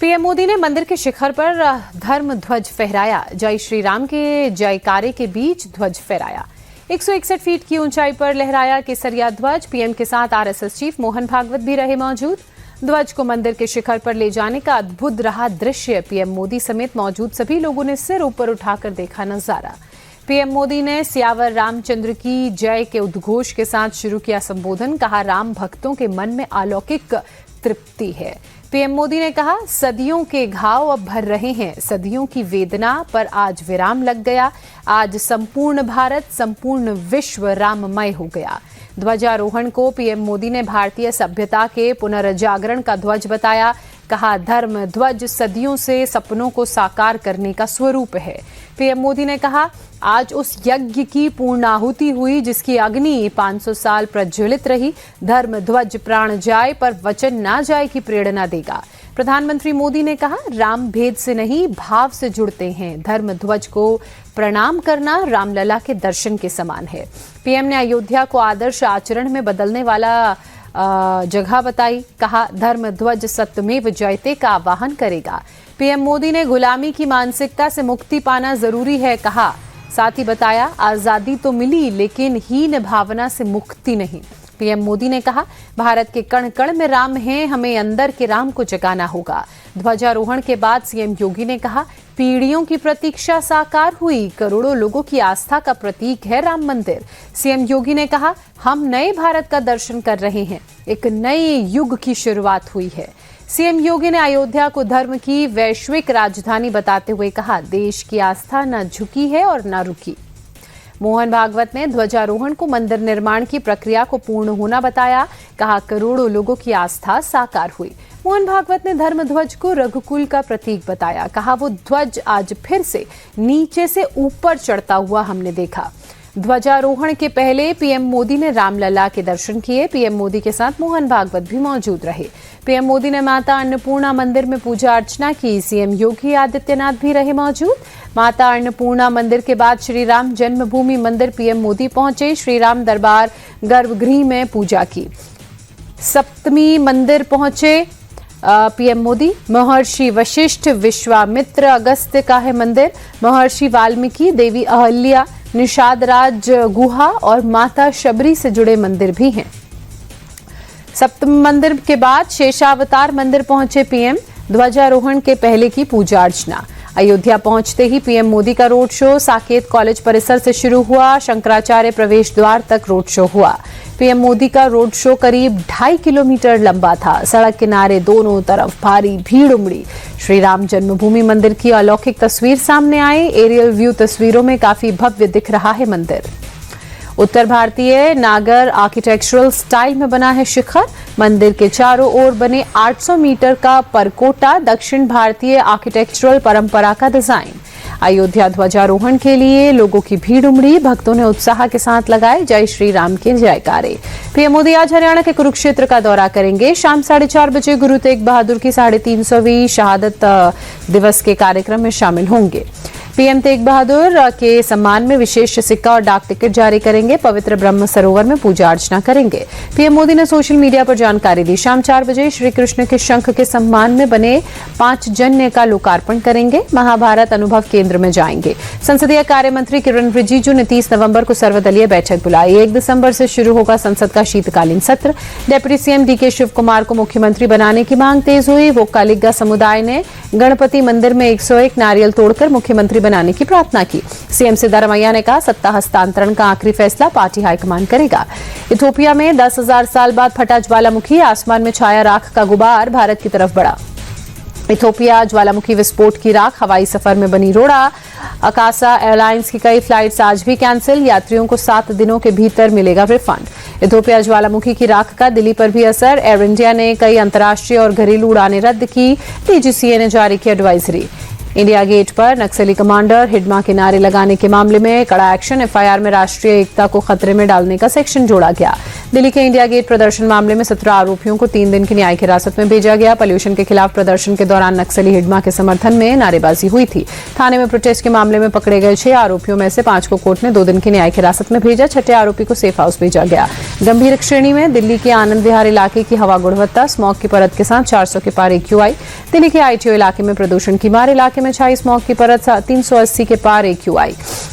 PM Modi ने मंदिर के शिखर पर धर्म ध्वज फहराया। जय श्री राम के जयकारे के बीच ध्वज फहराया। 161 फीट की ऊंचाई पर लहराया केसरिया ध्वज। पीएम के साथ आरएसएस चीफ मोहन भागवत भी रहे मौजूद। ध्वज को मंदिर के शिखर पर ले जाने का अद्भुत रहा दृश्य। पीएम मोदी समेत मौजूद सभी लोगों ने सिर ऊपर उठाकर देखा नजारा। पीएम मोदी ने सियावर रामचंद्र की जय के उद्घोष के साथ शुरू किया संबोधन। कहा, राम भक्तों के मन में अलौकिक तृप्ति है। पीएम मोदी ने कहा, सदियों के घाव अब भर रहे हैं। सदियों की वेदना पर आज विराम लग गया। आज संपूर्ण भारत, संपूर्ण विश्व राममय हो गया। ध्वजारोहण को पीएम मोदी ने भारतीय सभ्यता के पुनर्जागरण का ध्वज बताया। कहा, धर्म ध्वज सदियों से सपनों को साकार करने का स्वरूप है। पीएम मोदी ने कहा, आज उस यज्ञ की पूर्णाहुति हुई जिसकी अग्नि 500 साल प्रज्वलित रही। धर्म ध्वज प्राण जाए पर वचन ना जाए की प्रेरणा देगा। प्रधानमंत्री मोदी ने कहा, राम भेद से नहीं भाव से जुड़ते हैं। धर्म ध्वज को प्रणाम करना रामलला के दर्शन के समान है। पीएम ने अयोध्या को आदर्श आचरण में बदलने वाला जगह बताई। कहा, धर्म ध्वज सत्यमेव जयते का आह्वान करेगा। पीएम मोदी ने गुलामी की मानसिकता से मुक्ति पाना जरूरी है कहा। साथ ही बताया, आजादी तो मिली लेकिन हीन भावना से मुक्ति नहीं। पीएम मोदी ने कहा, भारत के कण कण में राम हैं, हमें अंदर के राम को जगाना होगा। ध्वजारोहण के बाद सीएम योगी ने कहा, पीढ़ियों की प्रतीक्षा साकार हुई। करोड़ों लोगों की आस्था का प्रतीक है राम मंदिर। सीएम योगी ने कहा, हम नए भारत का दर्शन कर रहे हैं। एक नए युग की शुरुआत हुई है। सीएम योगी ने अयोध्या को धर्म की वैश्विक राजधानी बताते हुए कहा, देश की आस्था न झुकी है और न रुकी। मोहन भागवत ने ध्वजारोहण को मंदिर निर्माण की प्रक्रिया को पूर्ण होना बताया। कहा, करोड़ों लोगों की आस्था साकार हुई। मोहन भागवत ने धर्म ध्वज को रघुकुल का प्रतीक बताया। कहा, वो ध्वज आज फिर से नीचे से ऊपर चढ़ता हुआ हमने देखा। ध्वजारोहण के पहले पीएम मोदी ने रामलला के दर्शन किए। पीएम मोदी के साथ मोहन भागवत भी मौजूद रहे। पीएम मोदी ने माता अन्नपूर्णा मंदिर में पूजा अर्चना की। सीएम योगी आदित्यनाथ भी रहे मौजूद। माता अन्नपूर्णा मंदिर के बाद श्री राम जन्मभूमि मंदिर पीएम मोदी पहुंचे। श्री राम दरबार गर्भगृह में पूजा की। सप्तमी मंदिर पहुंचे पीएम मोदी। महर्षि वशिष्ठ, विश्वामित्र, अगस्त्य का है मंदिर। महर्षि वाल्मीकि, देवी अहल्या, निषाद राज गुहा और माता शबरी से जुड़े मंदिर भी हैं। सप्तमी मंदिर के बाद शेषावतार मंदिर पहुंचे पीएम। ध्वजारोहण के पहले की पूजा अर्चना। अयोध्या पहुंचते ही पीएम मोदी का रोड शो साकेत कॉलेज परिसर से शुरू हुआ। शंकराचार्य प्रवेश द्वार तक रोड शो हुआ। पीएम मोदी का रोड शो करीब 2.5 किलोमीटर लंबा था। सड़क किनारे दोनों तरफ भारी भीड़ उमड़ी। श्री राम जन्मभूमि मंदिर की अलौकिक तस्वीर सामने आई। एरियल व्यू तस्वीरों में काफी भव्य दिख रहा है मंदिर। उत्तर भारतीय नागर आर्किटेक्चरल स्टाइल में बना है शिखर। मंदिर के चारों ओर बने 800 मीटर का परकोटा दक्षिण भारतीय आर्किटेक्चरल परंपरा का डिजाइन। अयोध्या ध्वजारोहण के लिए लोगों की भीड़ उमड़ी। भक्तों ने उत्साह के साथ लगाए जय श्री राम के जयकारे। पीएम मोदी आज हरियाणा के कुरुक्षेत्र का दौरा करेंगे। शाम 4:30 बजे गुरु तेग बहादुर की 350वीं शहादत दिवस के कार्यक्रम में शामिल होंगे। पीएम तेग बहादुर के सम्मान में विशेष सिक्का और डाक टिकट जारी करेंगे। पवित्र ब्रह्म सरोवर में पूजा अर्चना करेंगे। पीएम मोदी ने सोशल मीडिया पर जानकारी दी। शाम 4 बजे श्री कृष्ण के शंख के सम्मान में बने 5 जन्य का लोकार्पण करेंगे। महाभारत अनुभव केंद्र में जाएंगे। संसदीय कार्य मंत्री किरण रिजिजू ने 30 नवंबर को सर्वदलीय बैठक बुलाई। 1 दिसंबर से शुरू होगा संसद का शीतकालीन सत्र। Deputy CM DK Shiv Kumar को मुख्यमंत्री बनाने की मांग तेज हुई। वोक्कालिगा समुदाय ने गणपति मंदिर में 101 नारियल तोड़कर मुख्यमंत्री बनाने की प्रार्थना की। सीएम सिद्धारमैया ने कहा, सत्ता हस्तांतरण का आखिरी फैसला पार्टी हाईकमान करेगा। इथोपिया में 10,000 साल बाद फटा ज्वालामुखी। आसमान में छाया राख का गुबार भारत की तरफ बढ़ा। इथोपिया ज्वालामुखी विस्फोट की राख हवाई सफर में बनी रोड़ा। अकासा एयरलाइंस की कई फ्लाइट्स आज भी कैंसिल। यात्रियों को 7 दिनों के भीतर मिलेगा रिफंड। इथोपिया ज्वालामुखी की राख का दिल्ली पर भी असर। एयर इंडिया ने कई अंतर्राष्ट्रीय और घरेलू उड़ानें रद्द की। डीजीसीए ने जारी की एडवाइजरी। इंडिया गेट पर नक्सली कमांडर हिडमा के नारे लगाने के मामले में कड़ा एक्शन। एफआईआर में राष्ट्रीय एकता को खतरे में डालने का सेक्शन जोड़ा गया। दिल्ली के इंडिया गेट प्रदर्शन मामले में 17 आरोपियों को 3 दिन की न्यायिक हिरासत में भेजा गया। पॉल्यूशन के खिलाफ प्रदर्शन के दौरान नक्सली हिडमा के समर्थन में नारेबाजी हुई थी। थाने में प्रोटेस्ट के मामले में पकड़े गए 6 आरोपियों में से 5 को कोर्ट ने 2 दिन की न्यायिक हिरासत में भेजा। छठे आरोपी को सेफ हाउस भेजा गया। गंभीर श्रेणी में दिल्ली के आनंद विहार इलाके की हवा गुणवत्ता, स्मॉग की परत के साथ 400 के पार AQI। दिल्ली के ITO इलाके में प्रदूषण की मार, इलाके में छाई स्मॉग की परत 380 के पार AQI।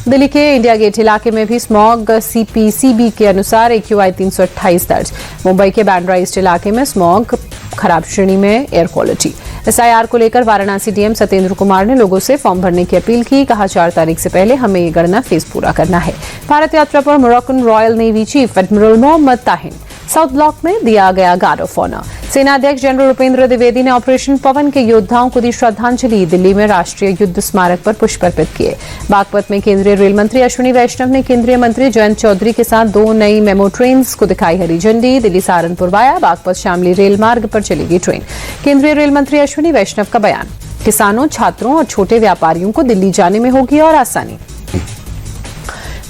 दिल्ली के इंडिया गेट इलाके में भी स्मॉग CPCB के अनुसार AQI 328 दर्ज। मुंबई के बैंड्रा ईस्ट इलाके में स्मॉग खराब श्रेणी में एयर क्वालिटी। SIR को लेकर वाराणसी DM सत्येंद्र कुमार ने लोगों से फॉर्म भरने की अपील की। कहा 4 तारीख से पहले हमें ये गणना फेज पूरा करना है। भारत यात्रा पर Moroccan royal navy chief admiral Mohammed Tahin South Block में दिया गया गार्ड ऑफ ऑनर। सेना अध्यक्ष जनरल उपेंद्र द्विवेदी ने ऑपरेशन पवन के योद्धाओं को दी श्रद्धांजलि। दिल्ली में राष्ट्रीय युद्ध स्मारक पर पुष्प अर्पित किए। बागपत में केंद्रीय रेल मंत्री अश्विनी वैष्णव ने केंद्रीय मंत्री जयंत चौधरी के साथ 2 नई मेमो ट्रेन को दिखाई हरी झंडी। दिल्ली सहारनपुर वाया बागपत शामली रेल मार्ग पर चलेगी ट्रेन। केंद्रीय रेल मंत्री अश्विनी वैष्णव का बयान, किसानों, छात्रों और छोटे व्यापारियों को दिल्ली जाने में होगी और आसानी।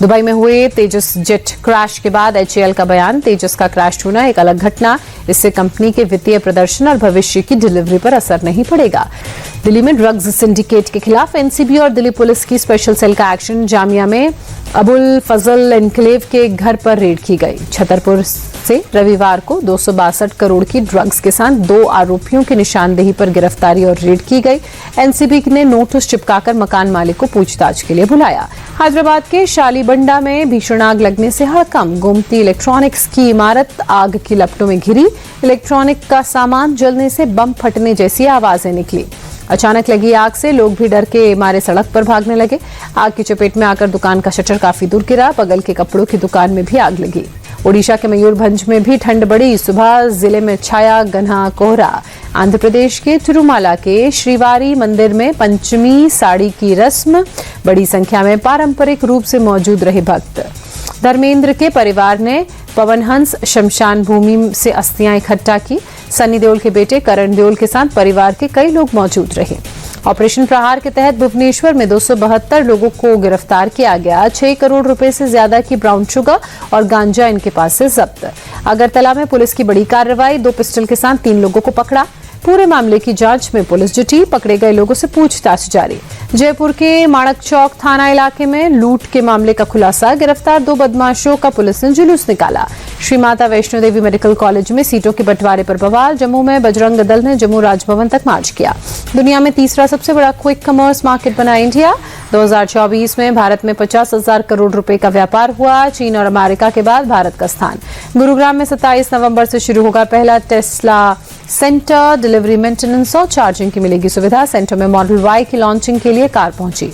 दुबई में हुए तेजस जेट क्रैश के बाद HAL का बयान, तेजस का क्रैश होना एक अलग घटना, इससे कंपनी के वित्तीय प्रदर्शन और भविष्य की डिलीवरी पर असर नहीं पड़ेगा। दिल्ली में ड्रग्स सिंडिकेट के खिलाफ NCB और दिल्ली पुलिस की स्पेशल सेल का एक्शन। जामिया में अबुल फजल एनक्लेव के घर पर रेड की गई। छतरपुर से रविवार को 262 करोड़ की ड्रग्स के साथ 2 आरोपियों की निशानदेही पर गिरफ्तारी और रेड की गई। NCB ने नोटिस चिपकाकर मकान मालिक को पूछताछ के लिए बुलाया। हैदराबाद के शालीबंडा में भीषण आग लगने से हड़कंप। गोमती इलेक्ट्रॉनिक्स की इमारत आग की लपटों में घिरी। इलेक्ट्रॉनिक का सामान जलने से बम फटने जैसी आवाजें निकली। अचानक लगी आग से लोग भी डर के मारे सड़क पर भागने लगे। आग की चपेट में आकर दुकान का शटर काफी दूर गिरा। बगल के कपड़ों की दुकान में भी आग लगी। ओडिशा के मयूरभंज में भी ठंड बढ़ी। सुबह जिले में छाया घना कोहरा। आंध्र प्रदेश के तिरुमाला के श्रीवारी मंदिर में पंचमी साड़ी की रस्म। बड़ी संख्या में पारंपरिक रूप से मौजूद रहे भक्त। धर्मेंद्र के परिवार ने पवनहंस शमशान भूमि से अस्थियां इकट्ठा की। सनी देओल के बेटे करण देओल के साथ परिवार के कई लोग मौजूद रहे। ऑपरेशन प्रहार के तहत भुवनेश्वर में 272 लोगों को गिरफ्तार किया गया। 6 करोड़ रुपए से ज्यादा की ब्राउन शुगर और गांजा इनके पास से जब्त। अगरतला में पुलिस की बड़ी कार्रवाई। 2 पिस्टल के साथ 3 लोगों को पकड़ा। पूरे मामले की जांच में पुलिस जुटी। पकड़े गए लोगों से पूछताछ जारी। जयपुर के माणक चौक थाना इलाके में लूट के मामले का खुलासा। गिरफ्तार 2 बदमाशों का पुलिस ने जुलूस निकाला। श्री माता वैष्णो देवी मेडिकल कॉलेज में सीटों के बंटवारे पर बवाल। जम्मू में बजरंग दल ने जम्मू राजभवन तक मार्च किया। दुनिया में तीसरा सबसे बड़ा क्विक कॉमर्स मार्केट बना इंडिया। 2024 में भारत में 50,000 करोड़ रुपए का व्यापार हुआ। चीन और अमेरिका के बाद भारत का स्थान। गुरुग्राम में 27 नवंबर से शुरू होगा पहला टेस्ला सेंटर। डिलीवरी, मेंटेनेंस और चार्जिंग की मिलेगी सुविधा। सेंटर में मॉडल Y की लॉन्चिंग के लिए कार पहुंची।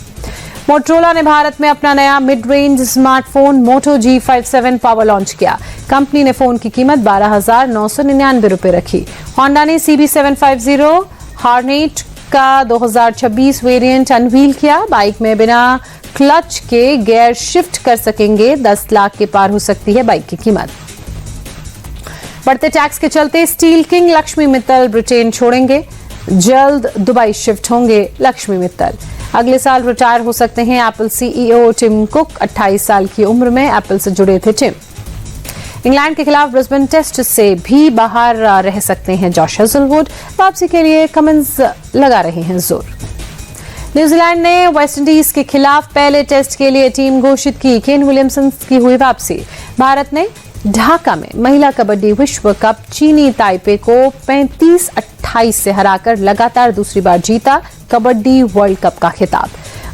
मोटरोला ने भारत में अपना नया मिड रेंज स्मार्टफोन मोटो G57 पावर लॉन्च किया। कंपनी ने फोन की कीमत 12,999 रुपए रखी। होंडा ने CB750 हॉर्नेट का 2026 वेरिएंट अनवील किया। बाइक में बिना क्लच के गियर शिफ्ट कर सकेंगे। 10 लाख के पार हो सकती है बाइक की कीमत। बढ़ते टैक्स के चलते steel king Lakshmi Mittal Britain छोड़ेंगे। जल्द दुबई शिफ्ट होंगे लक्ष्मी मित्तल। अगले साल रिटायर हो सकते हैं एप्पल CEO टिम कुक। 28 साल की उम्र में एप्पल से जुड़े थे टिम। इंग्लैंड के खिलाफ ब्रिस्बेन टेस्ट से भी बाहर रह सकते हैं जॉश हेजलवुड। वापसी के लिए कमिंस लगा रहे हैं जोर। न्यूजीलैंड ने वेस्टइंडीज के खिलाफ पहले टेस्ट के लिए टीम घोषित की। केन विलियमसन की हुई वापसी। भारत ने ढाका में महिला कबड्डी विश्व कप चीनी ताइपे को 35-28 से हराकर लगातार दूसरी बार जीता कबड्डी वर्ल्ड कप का खिताब।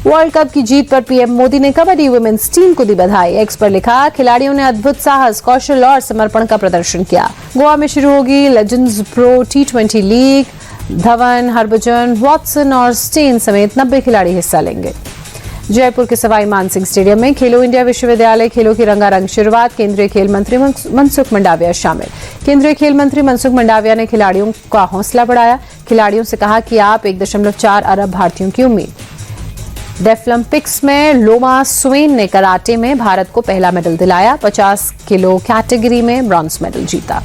वर्ल्ड कप की जीत पर पीएम मोदी ने कबड्डी वुमेन्स टीम को दी बधाई। एक्स पर लिखा, खिलाड़ियों ने अद्भुत साहस, कौशल और समर्पण का प्रदर्शन किया। गोवा में शुरू होगी legends pro T20 league. Dhawan, Harbhajan, Watson और स्टेन समेत 90 खिलाड़ी हिस्सा लेंगे। जयपुर के सवाई मानसिंह स्टेडियम में खेलो इंडिया विश्वविद्यालय खेलों की रंगारंग शुरुआत। केंद्रीय खेल मंत्री मनसुख मंडाविया शामिल। केंद्रीय खेल मंत्री मनसुख मंडाविया ने खिलाड़ियों का हौसला बढ़ाया। खिलाड़ियों से कहा कि आप 1.4 अरब भारतीयों की उम्मीद। डेफलिम्पिक्स में लोमा स्वेन ने कराटे में भारत को पहला मेडल दिलाया। 50 किलो कैटेगरी में ब्रॉन्ज मेडल जीता।